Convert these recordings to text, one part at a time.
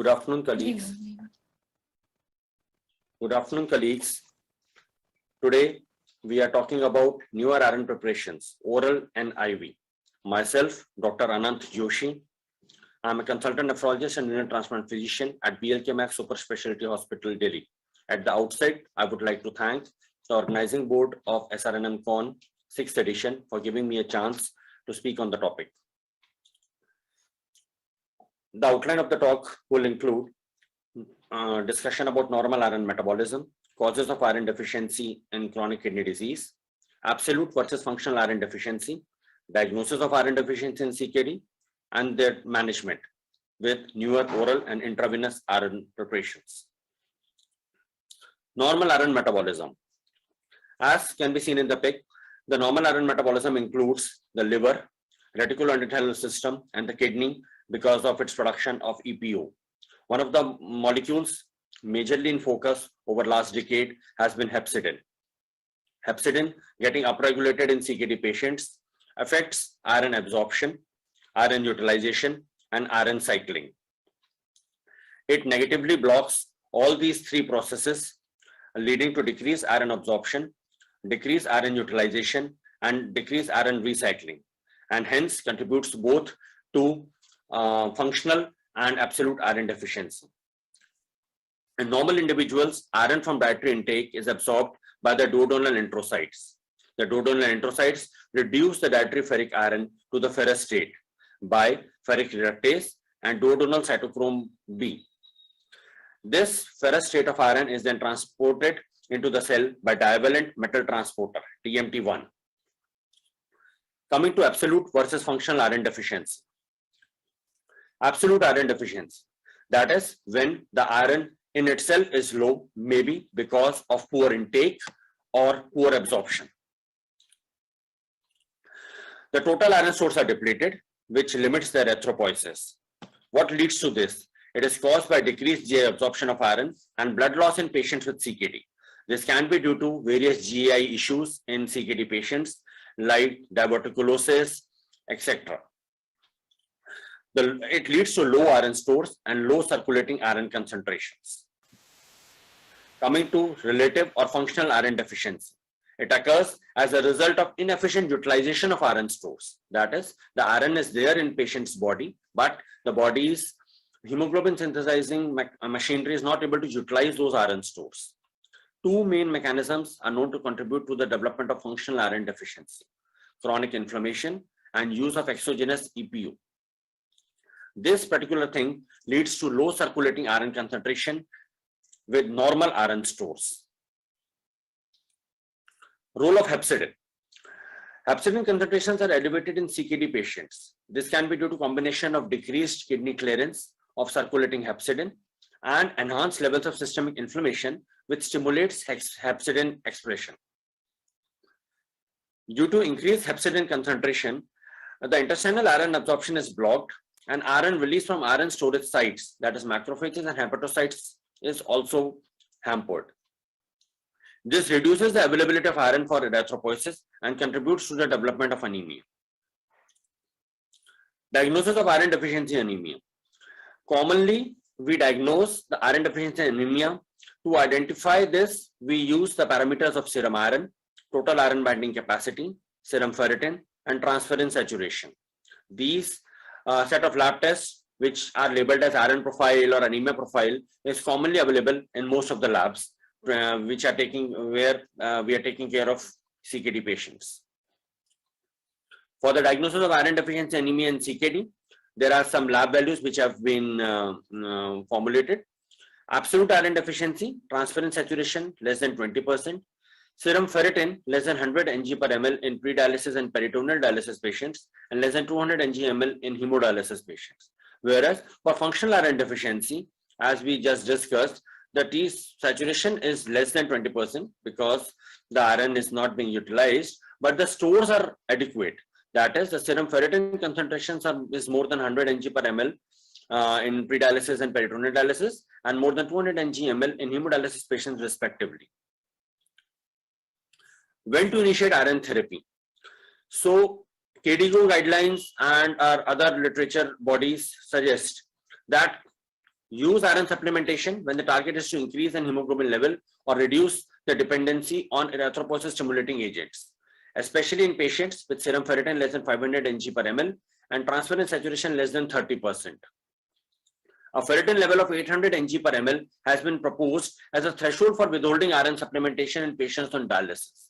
Good afternoon, colleagues. Good afternoon, colleagues. Today, we are talking about newer iron preparations, oral and IV. Myself, Dr. Anant Joshi. I'm a consultant nephrologist and renal transplant physician at BLK Max Super Specialty Hospital, Delhi. At the outset, I would like to thank the organizing board of SRNM Con 6th edition for giving me a chance to speak on the topic. The outline of the talk will include discussion about normal iron metabolism, causes of iron deficiency in chronic kidney disease, absolute versus functional iron deficiency, diagnosis of iron deficiency in CKD, and their management with newer oral and intravenous iron preparations. Normal iron metabolism. As can be seen in the pic, the normal iron metabolism includes the liver, reticuloendothelial system, and the kidney because of its production of EPO. One of the molecules majorly in focus over last decade has been hepcidin. Hepcidin, getting upregulated in CKD patients, affects iron absorption, iron utilization, and iron cycling. It negatively blocks all these three processes, leading to decreased iron absorption, decreased iron utilization, and decreased iron recycling, and hence contributes both to functional and absolute iron deficiency. In normal individuals, iron from dietary intake is absorbed by the duodenal enterocytes. The duodenal enterocytes reduce the dietary ferric iron to the ferrous state by ferric reductase and duodenal cytochrome B. This ferrous state of iron is then transported into the cell by divalent metal transporter, TMT1. Coming to absolute versus functional iron deficiency. Absolute iron deficiency, that is when the iron in itself is low, maybe because of poor intake or poor absorption. The total iron stores are depleted, which limits their erythropoiesis. What leads to this? It is caused by decreased GI absorption of iron and blood loss in patients with CKD. This can be due to various GI issues in CKD patients like diverticulosis, etc. It leads to low iron stores and low circulating iron concentrations. Coming to relative or functional iron deficiency. It occurs as a result of inefficient utilization of iron stores. That is, the iron is there in patient's body, but the body's hemoglobin synthesizing machinery is not able to utilize those iron stores. Two main mechanisms are known to contribute to the development of functional iron deficiency: chronic inflammation and use of exogenous EPO. This particular thing leads to low circulating iron concentration with normal iron stores. Role of hepcidin. Hepcidin concentrations are elevated in CKD patients. This can be due to combination of decreased kidney clearance of circulating hepcidin and enhanced levels of systemic inflammation, which stimulates hepcidin expression. Due to increased hepcidin concentration, the intestinal iron absorption is blocked, and iron release from iron storage sites, that is macrophages and hepatocytes, is also hampered. This reduces the availability of iron for erythropoiesis and contributes to the development of anemia. Diagnosis of iron deficiency anemia. Commonly, we diagnose the iron deficiency anemia. To identify this, we use the parameters of serum iron, total iron binding capacity, serum ferritin, and transferrin saturation. These set of lab tests, which are labeled as iron profile or anemia profile, is commonly available in most of the labs which are we are taking care of CKD patients. For the diagnosis of iron deficiency anemia in CKD, there are some lab values which have been formulated. Absolute iron deficiency, transferrin saturation less than 20%, serum ferritin less than 100 Ng per ml in pre-dialysis and peritoneal dialysis patients, and less than 200 Ng ml in hemodialysis patients. Whereas for functional iron deficiency, as we just discussed, the T saturation is less than 20% because the iron is not being utilized, but the stores are adequate. That is, the serum ferritin concentrations is more than 100 Ng per ml in pre-dialysis and peritoneal dialysis, and more than 200 Ng ml in hemodialysis patients respectively. When to initiate iron therapy? So KDIGO guidelines and our other literature bodies suggest that use iron supplementation when the target is to increase an hemoglobin level or reduce the dependency on erythropoiesis stimulating agents, especially in patients with serum ferritin less than 500 Ng per ml and transferrin saturation less than 30%. A ferritin level of 800 Ng per ml has been proposed as a threshold for withholding iron supplementation in patients on dialysis.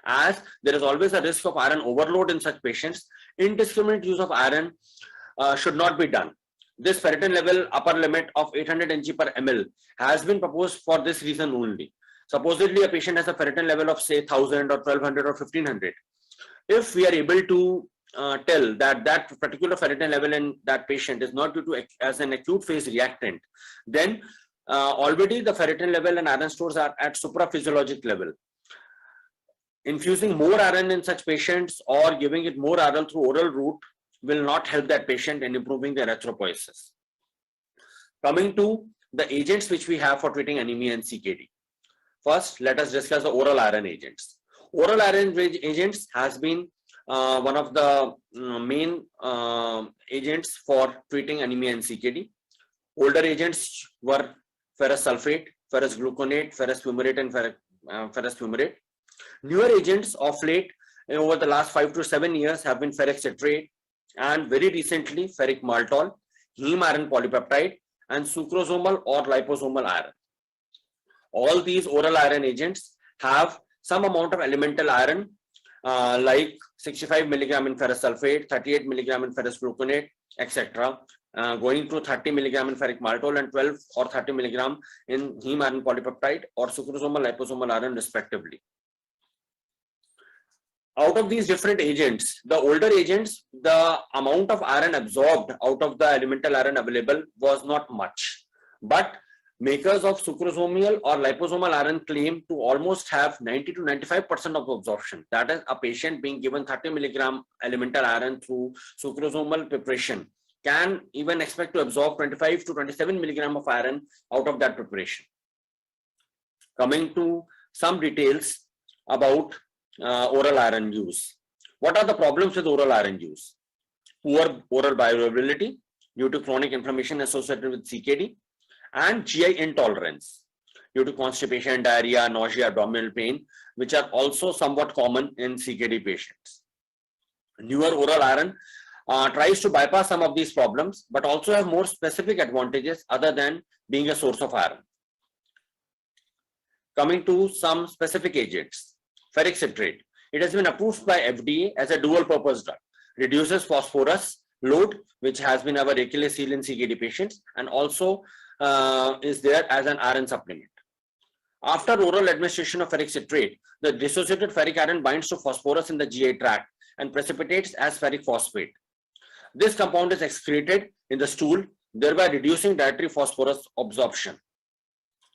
As there is always a risk of iron overload in such patients, indiscriminate use of iron should not be done. This ferritin level upper limit of 800 Ng per ml has been proposed for this reason only. Supposedly a patient has a ferritin level of say 1000 or 1200 or 1500. If we are able to tell that that particular ferritin level in that patient is not due to as an acute phase reactant, then already the ferritin level and iron stores are at supraphysiologic level. Infusing more iron in such patients or giving it more iron through oral route will not help that patient in improving the erythropoiesis. Coming to the agents which we have for treating anemia and CKD. First, let us discuss the oral iron agents. Oral iron agents has been one of the main agents for treating anemia and CKD. Older agents were ferrous sulfate, ferrous gluconate, ferrous fumarate, and ferrous fumarate. Newer agents of late over the last 5 to 7 years have been ferric citrate and very recently ferric maltol, heme iron polypeptide, and sucrosomal or liposomal iron. All these oral iron agents have some amount of elemental iron like 65 milligram in ferrous sulfate, 38 milligram in ferrous gluconate, etc. Going to 30 milligram in ferric maltol and 12 or 30 milligram in heme iron polypeptide or sucrosomal liposomal iron respectively. Out of these different agents, the older agents, the amount of iron absorbed out of the elemental iron available was not much. But makers of sucrosomal or liposomal iron claim to almost have 90 to 95% of absorption. That is, a patient being given 30 milligram elemental iron through sucrosomal preparation can even expect to absorb 25 to 27 milligram of iron out of that preparation. Coming to some details about oral iron use. What are the problems with oral iron use? Poor oral bioavailability due to chronic inflammation associated with CKD, and GI intolerance due to constipation, diarrhea, nausea, abdominal pain, which are also somewhat common in CKD patients. Newer oral iron tries to bypass some of these problems, but also have more specific advantages other than being a source of iron. Coming to some specific agents. Ferric citrate. It has been approved by FDA as a dual purpose drug. Reduces phosphorus load, which has been our Achilles heel in CKD patients, and also is there as an iron supplement. After oral administration of ferric citrate, the dissociated ferric iron binds to phosphorus in the GI tract and precipitates as ferric phosphate. This compound is excreted in the stool, thereby reducing dietary phosphorus absorption.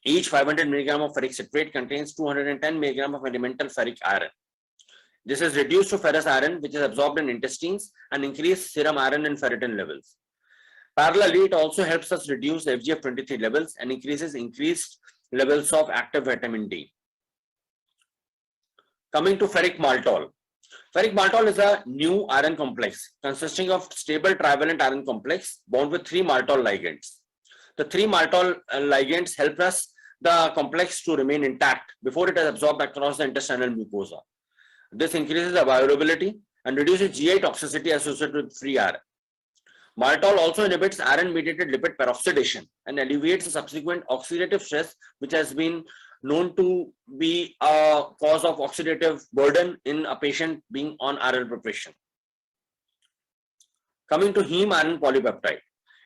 Each 500 milligram of ferric citrate contains 210 milligram of elemental ferric iron. This is reduced to ferrous iron, which is absorbed in intestines and increase serum iron and ferritin levels. Parallelly, it also helps us reduce the FGF23 levels and increases levels of active vitamin D. Coming to ferric maltol. Ferric maltol is a new iron complex consisting of stable trivalent iron complex bound with 3 maltol ligands. The 3 maltol ligands help us the complex to remain intact before it is absorbed across the intestinal mucosa. This increases the bioavailability and reduces GI toxicity associated with free iron. Maltol also inhibits iron-mediated lipid peroxidation and alleviates the subsequent oxidative stress, which has been known to be a cause of oxidative burden in a patient being on iron preparation. Coming to heme iron polypeptide.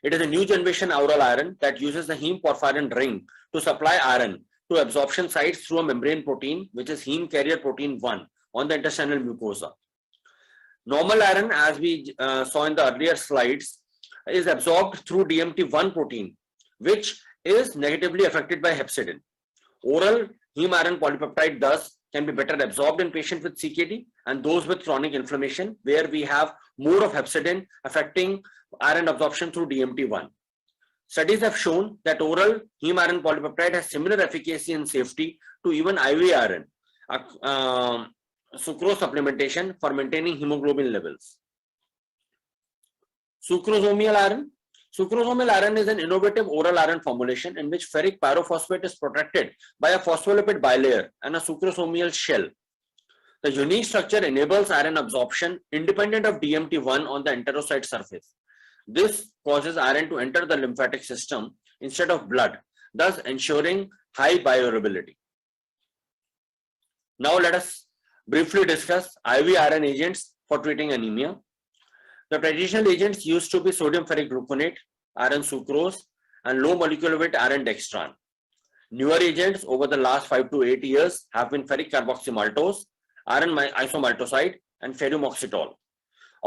It is a new generation oral iron that uses the heme porphyrin ring to supply iron to absorption sites through a membrane protein, which is heme carrier protein 1 on the intestinal mucosa. Normal iron, as we saw in the earlier slides, is absorbed through DMT1 protein, which is negatively affected by hepcidin. Oral heme iron polypeptide thus can be better absorbed in patients with CKD and those with chronic inflammation, where we have more of hepcidin affecting iron absorption through DMT1. Studies have shown that oral heme iron polypeptide has similar efficacy and safety to even IV iron, sucrose supplementation for maintaining hemoglobin levels. Sucrosomal iron. Sucrosomal iron is an innovative oral iron formulation in which ferric pyrophosphate is protected by a phospholipid bilayer and a sucrosomal shell. The unique structure enables iron absorption independent of DMT1 on the enterocyte surface. This causes iron to enter the lymphatic system instead of blood, thus ensuring high bioavailability. Now let us briefly discuss IV iron agents for treating anemia. The traditional agents used to be sodium ferric gluconate, iron sucrose, and low molecular weight iron dextran. Newer agents over the last 5 to 8 years have been ferric carboxymaltose, iron isomaltoside, and ferrumoxetol.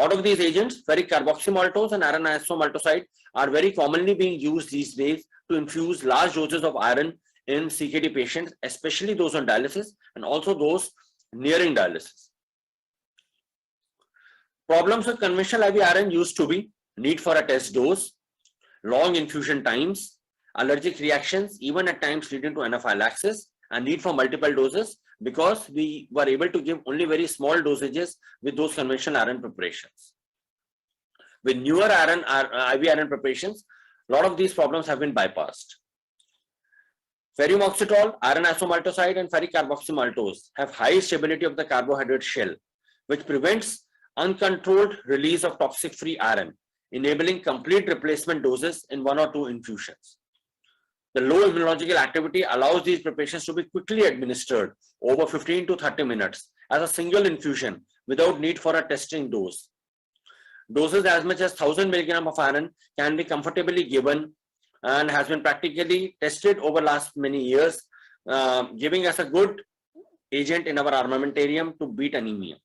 Out of these agents, ferric carboxymaltose and iron isomaltoside are very commonly being used these days to infuse large doses of iron in CKD patients, especially those on dialysis and also those nearing dialysis. Problems with conventional IV iron used to be need for a test dose, long infusion times, allergic reactions, even at times leading to anaphylaxis, and need for multiple doses because we were able to give only very small dosages with those conventional iron preparations. With newer IV iron preparations, a lot of these problems have been bypassed. Ferrumoxetol, iron isomaltoside, and ferric carboxymaltose have high stability of the carbohydrate shell, which prevents uncontrolled release of toxic free iron, enabling complete replacement doses in 1 or 2 infusions. The low immunological activity allows these preparations to be quickly administered over 15 to 30 minutes as a single infusion without need for a testing dose. Doses as much as 1000 mg of iron can be comfortably given and has been practically tested over last many years, giving us a good agent in our armamentarium to beat anemia.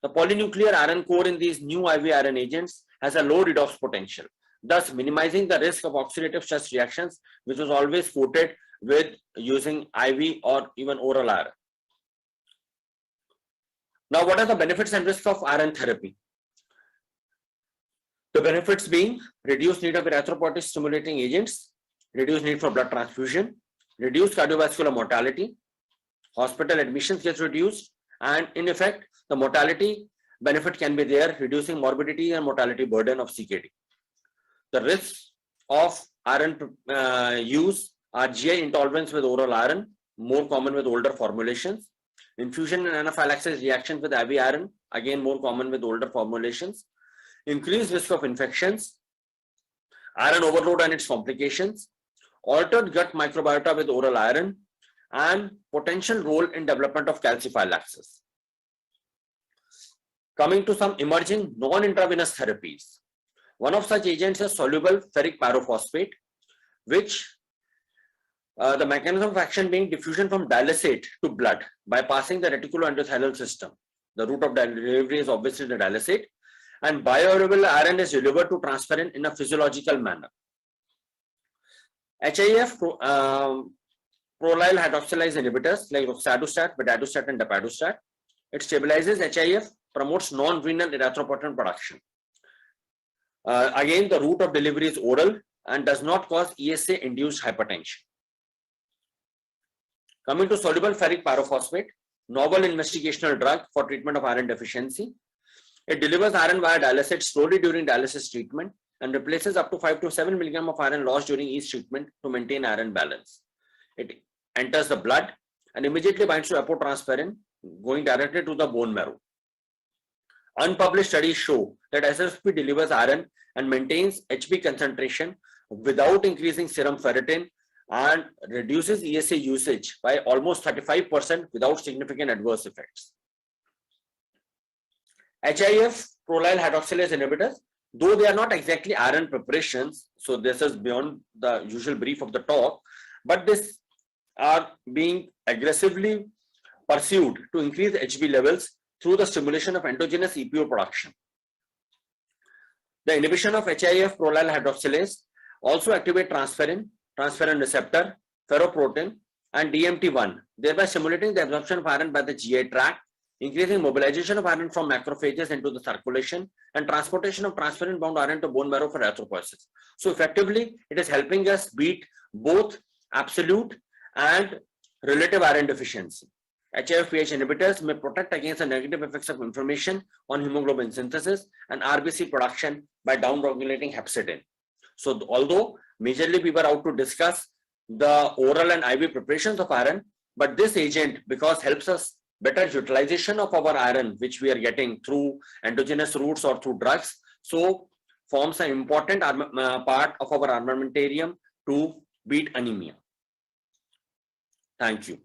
The polynuclear iron core in these new IV iron agents has a low redox potential, thus minimizing the risk of oxidative stress reactions, which was always quoted with using IV or even oral iron. Now, what are the benefits and risks of iron therapy? The benefits being reduced need of erythropoiesis stimulating agents, reduced need for blood transfusion, reduced cardiovascular mortality, hospital admissions gets reduced, and in effect, the mortality benefit can be there, reducing morbidity and mortality burden of CKD. The risks of iron use are GI intolerance with oral iron, more common with older formulations. Infusion and anaphylaxis reactions with IV iron, again more common with older formulations. Increased risk of infections, iron overload and its complications, altered gut microbiota with oral iron, and potential role in development of calciphylaxis. Coming to some emerging non-intravenous therapies. One of such agents is soluble ferric pyrophosphate, which the mechanism of action being diffusion from dialysate to blood, bypassing the reticuloendothelal system. The route of delivery is obviously the dialysate, and bioavailable iron is delivered to transferrin in a physiological manner. HIF, prolyl hydroxylase inhibitors like roxadustat, bedadustat, and dapadustat. It stabilizes HIF, promotes non-renal erythropoietin production. Again, the route of delivery is oral and does not cause ESA-induced hypertension. Coming to soluble ferric pyrophosphate, novel investigational drug for treatment of iron deficiency. It delivers iron via dialysate slowly during dialysis treatment and replaces up to 5 to 7 mg of iron lost during each treatment to maintain iron balance. It enters the blood and immediately binds to apotransferrin, going directly to the bone marrow. Unpublished studies show that SFP delivers iron and maintains HB concentration without increasing serum ferritin and reduces ESA usage by almost 35% without significant adverse effects. HIF, prolyl hydroxylase inhibitors, though they are not exactly iron preparations, so this is beyond the usual brief of the talk, but this are being aggressively pursued to increase HB levels through the stimulation of endogenous EPO production. The inhibition of HIF prolyl hydroxylase also activate transferrin receptor, ferroprotein, and DMT1, thereby stimulating the absorption of iron by the GI tract, increasing mobilization of iron from macrophages into the circulation, and transportation of transferrin-bound iron to bone marrow for erythropoiesis. So effectively, it is helping us beat both absolute and relative iron deficiency. HIF-PH inhibitors may protect against the negative effects of inflammation on hemoglobin synthesis and RBC production by down-regulating hepcidin. So although majorly we were out to discuss the oral and IV preparations of iron, but this agent, because helps us better utilization of our iron, which we are getting through endogenous routes or through drugs, so forms an important part of our armamentarium to beat anemia. Thank you.